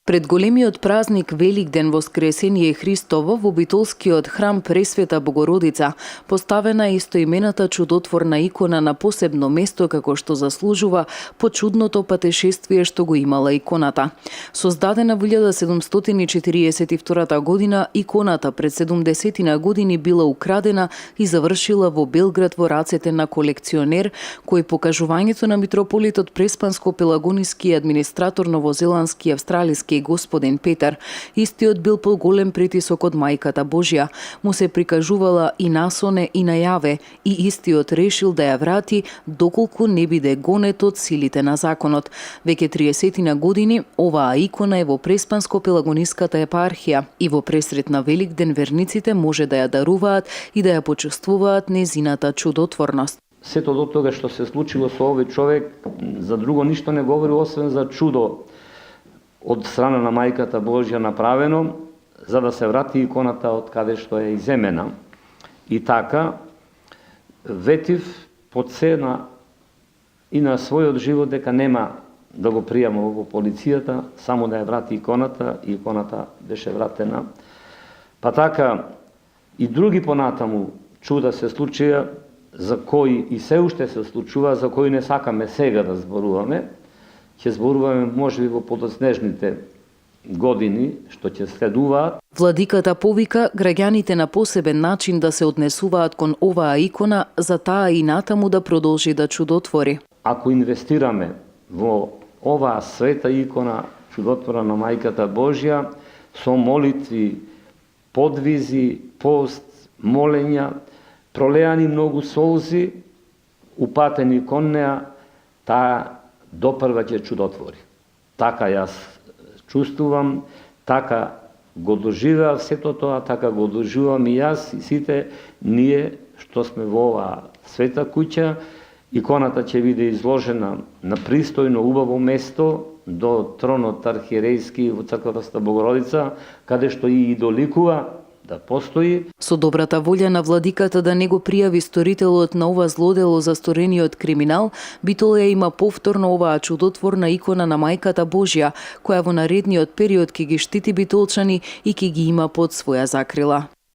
Пред големиот празник Великден Воскресение Христово во битолскиот храм Пресвета Богородица поставена е истоимената чудотворна икона на посебно место како што заслужува по чудното патешествие што го имала иконата. Создадена во 1742 година, иконата пред 70 години била украдена и завршила во Белград во рацете на колекционер кој покажувањето на митрополитот Преспанско-Пелагониски администратор новозеландски и австралиски господин Петар. Истиот бил под голем притисок од Мајката Божја. Му се прикажувала и насоне и најаве и истиот решил да ја врати доколку не биде гонет од силите на законот. Веќе 30 години оваа икона е во Преспанско-Пелагониската епархија и во пресрет на Великден верниците може да ја даруваат и да ја почувствуваат незината чудотворност. Сето до тога што се случило со овој човек, за друго ништо не говори освен за чудо од страна на Мајката Божја направено, за да се врати иконата од каде што е иземена. И така, ветив по цена и на својот живот дека нема да го пријама во полицијата, само да ја врати иконата, и иконата беше вратена. Па така, и други понатаму чуда се случија, за кои и се уште се случува, за кои не сакаме сега да зборуваме, ќе зборуваме можеби во подоснежните години што ќе следуваат. Владиката повика граѓаните на посебен начин да се однесуваат кон оваа икона, за таа и натаму да продолжи да чудотвори. Ако инвестираме во оваа света икона, чудотворна на Мајката Божја, со молитви, подвизи, пост, молења, пролеани многу солзи, упатени кон неа, таа допрва ќе чудотвори. Така јас чувствувам, така го доживеав сето тоа, така го доживувам и јас и сите ние што сме во оваа света куќа. Иконата ќе биде изложена на пристојно убаво место до тронот архиерејски во црквата Богородица, каде што и идоликува да постои. Со добрата волја на владиката да не го пријави сторителот на ова злодело за сторениот криминал, Битолија има повторно оваа чудотворна икона на Мајката Божја, која во наредниот период ќе ги штити битолчани и ќе ги има под своја закрила.